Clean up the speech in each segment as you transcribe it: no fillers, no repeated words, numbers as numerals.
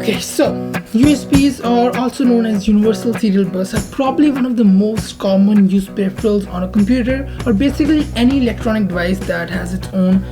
Okay, so USBs, are also known as universal serial bus, are probably one of the most common used peripherals on a computer or basically any electronic device that has its own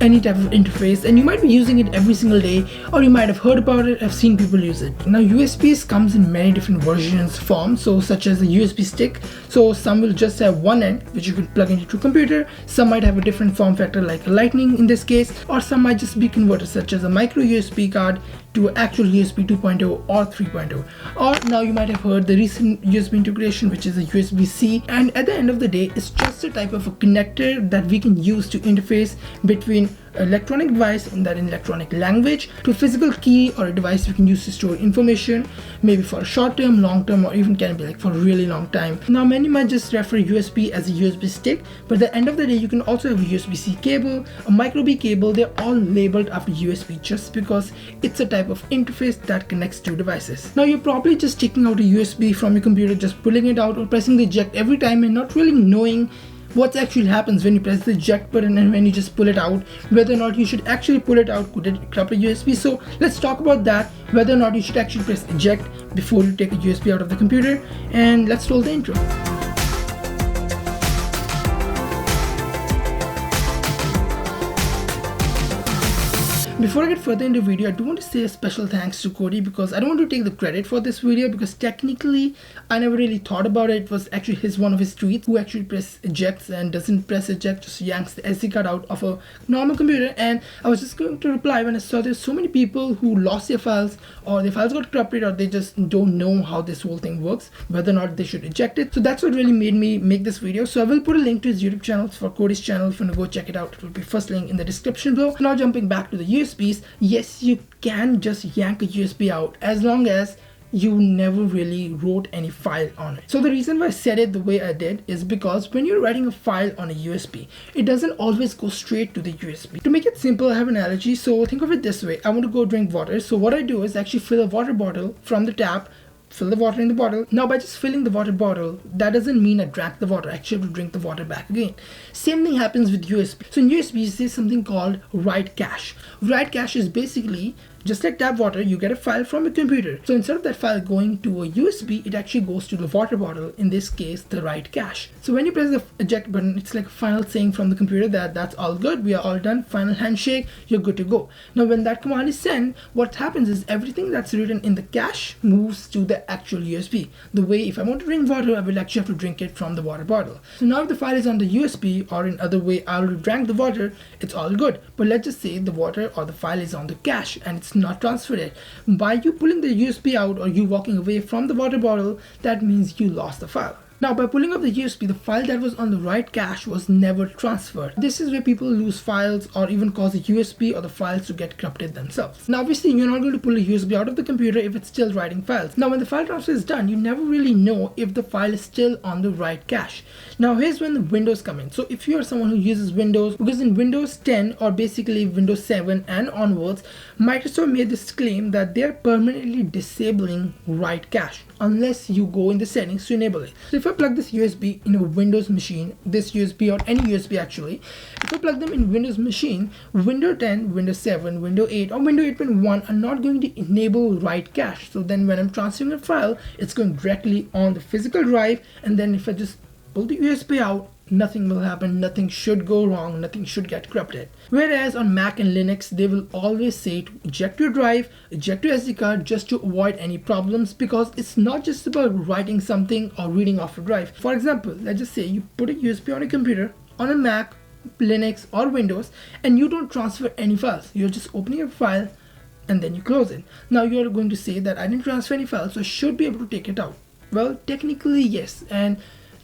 any type of interface, and you might be using it every single day, or you might have heard about it, have seen people use it. Now USBs comes in many different versions, forms, so such as a USB stick. So some will just have one end which you can plug into your computer, some might have a different form factor like a lightning in this case, or some might just be converted such as a micro USB card to actual USB 2.0 or 3.0. Or now you might have heard the recent USB integration, which is a USB-C, and at the end of the day it's just a type of a connector that we can use to interface between electronic device in that electronic language to a physical key or a device we can use to store information, maybe for a short term, long term, or even can be like for a really long time. Now many might just refer USB as a USB stick, but at the end of the day you can also have a USB-C cable, a micro B cable. They're all labeled after USB just because it's a type of interface that connects two devices. Now you're probably just taking out a USB from your computer, just pulling it out or pressing the eject every time and not really knowing what actually happens when you press the eject button and when you just pull it out, whether or not you should actually pull it out. Could it corrupt a USB? So let's talk about that, whether or not you should actually press eject before you take a USB out of the computer, and let's roll the intro. Before I get further into the video, I do want to say a special thanks to Cody, because I don't want to take the credit for this video because technically I never really thought about it. It was actually one of his tweets who actually press ejects and doesn't press eject, just yanks the SD card out of a normal computer. And I was just going to reply when I saw there's so many people who lost their files, or their files got corrupted, or they just don't know how this whole thing works, whether or not they should eject it. So that's what really made me make this video. So I will put a link to his YouTube channel, for Cody's channel. If you want to go check it out, it will be first link in the description below. Now jumping back to the USBs, yes, you can just yank a USB out as long as you never really wrote any file on it. So the reason why I said it the way I did is because when you're writing a file on a USB, it doesn't always go straight to the USB. To make it simple, I have an analogy. So think of it this way: I want to go drink water. So what I do is actually fill a water bottle from the tap, fill the water in the bottle. Now by just filling the water bottle, that doesn't mean I drank the water. I actually have to drink the water back again. Same thing happens with USB. So in USB, there's something called write cache. Write cache is basically just like tap water, you get a file from a computer. So instead of that file going to a USB, it actually goes to the water bottle, in this case the write cache. So when you press the eject button, it's like a final saying from the computer that that's all good, we are all done, final handshake, you're good to go. Now when that command is sent, what happens is everything that's written in the cache moves to the actual USB. The way if I want to drink water, I will actually have to drink it from the water bottle. So now if the file is on the USB, or in other way I already drank the water, it's all good. But let's just say the water or the file is on the cache and it's not transferred it. By you pulling the USB out or you walking away from the water bottle, that means you lost the file. Now by pulling up the USB, the file that was on the write cache was never transferred. This is where people lose files or even cause the USB or the files to get corrupted themselves. Now obviously you're not going to pull a USB out of the computer if it's still writing files. Now when the file transfer is done, you never really know if the file is still on the write cache. Now here's when the Windows come in. So if you are someone who uses Windows, because in Windows 10 or basically Windows 7 and onwards, Microsoft made this claim that they're permanently disabling write cache unless you go in the settings to enable it. So if I plug this USB in a Windows machine, this USB or any USB actually, if I plug them in Windows machine, Windows 10, Windows 7, Windows 8 or Windows 8.1 are not going to enable write cache. So then when I'm transferring a file, it's going directly on the physical drive, and then if I just pull the USB out, nothing will happen, nothing should go wrong, nothing should get corrupted. Whereas on Mac and Linux, they will always say to eject your drive, eject your SD card, just to avoid any problems, because it's not just about writing something or reading off a drive. For example, let's just say you put a USB on a computer, on a Mac, Linux or Windows, and you don't transfer any files. You're just opening a file and then you close it. Now you're going to say that I didn't transfer any files, so I should be able to take it out. Well, technically yes and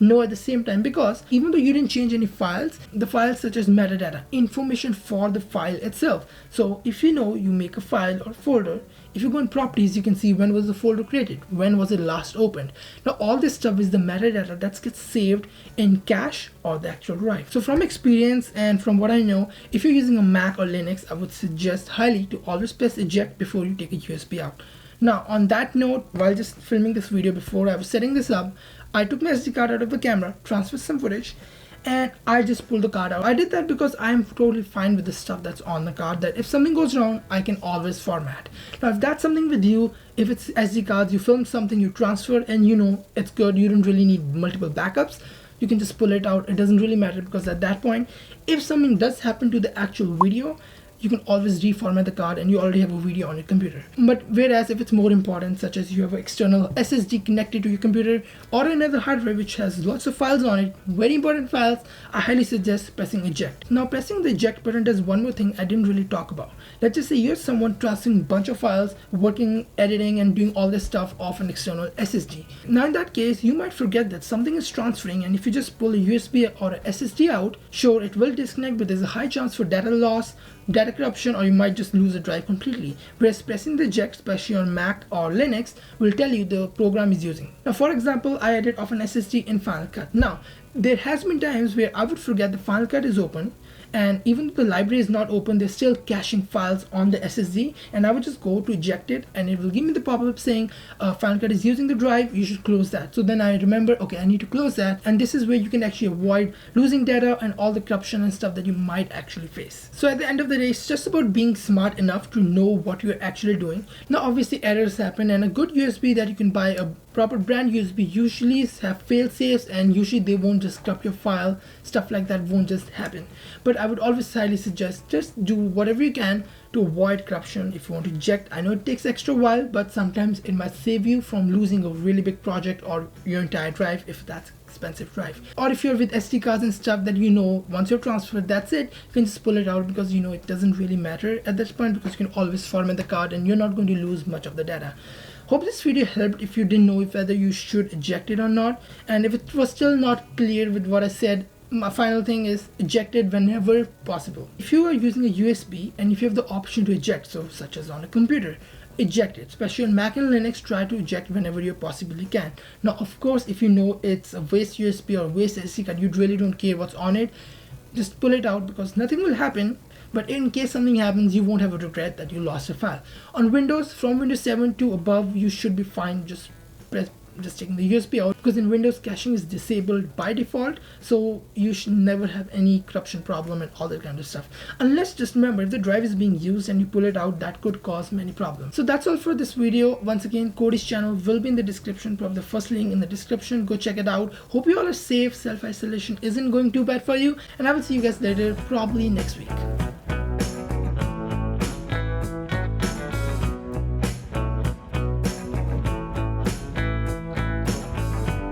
no at the same time, because even though you didn't change any files, the files such as metadata, information for the file itself. So if you know you make a file or folder, if you go in properties, you can see when was the folder created, when was it last opened. Now all this stuff is the metadata that gets saved in cache or the actual drive. So from experience and from what I know, if you're using a Mac or Linux, I would suggest highly to always press eject before you take a USB out. Now on that note, while just filming this video, before I was setting this up, I took my SD card out of the camera, transferred some footage, and I just pulled the card out. I did that because I'm totally fine with the stuff that's on the card, that if something goes wrong, I can always format. Now if that's something with you, if it's SD cards, you film something, you transfer, and you know it's good, you don't really need multiple backups, you can just pull it out. It doesn't really matter, because at that point, if something does happen to the actual video, you can always reformat the card and you already have a video on your computer. But whereas if it's more important, such as you have an external SSD connected to your computer or another hard drive which has lots of files on it, very important files, I highly suggest pressing eject. Now pressing the eject button does one more thing I didn't really talk about. Let's just say you're someone transferring a bunch of files, working, editing, and doing all this stuff off an external SSD. Now in that case, you might forget that something is transferring, and if you just pull a USB or a SSD out, sure, it will disconnect, but there's a high chance for data loss, data corruption, or you might just lose the drive completely. Whereas pressing the eject, especially on Mac or Linux, will tell you the program is using. Now for example, I edit off an SSD in Final Cut. Now there has been times where I would forget the Final Cut is open, and even though the library is not open, they're still caching files on the SSD, and I would just go to eject it and it will give me the pop-up saying Final Cut is using the drive, you should close that. So then I remember, okay, I need to close that, and this is where you can actually avoid losing data and all the corruption and stuff that you might actually face. So at the end of the day, it's just about being smart enough to know what you're actually doing. Now obviously errors happen, and a good USB that you can buy, a proper brand USB, usually have fail safes, and usually they won't just corrupt your file. Stuff like that won't just happen. But I would always highly suggest just do whatever you can to avoid corruption. If you want to eject, I know it takes extra while, but sometimes it might save you from losing a really big project or your entire drive if that's expensive drive. Or if you're with SD cards and stuff that you know once you're transferred, that's it, you can just pull it out, because you know it doesn't really matter at this point, because you can always format the card and you're not going to lose much of the data. Hope this video helped if you didn't know if whether you should eject it or not, and if it was still not clear with what I said, my final thing is eject it whenever possible. If you are using a USB and if you have the option to eject, so such as on a computer, eject it. Especially on Mac and Linux, try to eject whenever you possibly can. Now of course, if you know it's a waste USB or waste SD card, you really don't care what's on it, just pull it out, because nothing will happen. But in case something happens, you won't have a regret that you lost a file. On Windows, from Windows 7 to above, you should be fine just taking the USB out, because in Windows caching is disabled by default, so you should never have any corruption problem and all that kind of stuff. Unless, just remember, if the drive is being used and you pull it out, that could cause many problems. So that's all for this video. Once again, Cody's channel will be in the description, probably the first link in the description. Go check it out. Hope you all are safe, self-isolation isn't going too bad for you, and I will see you guys later, probably next week.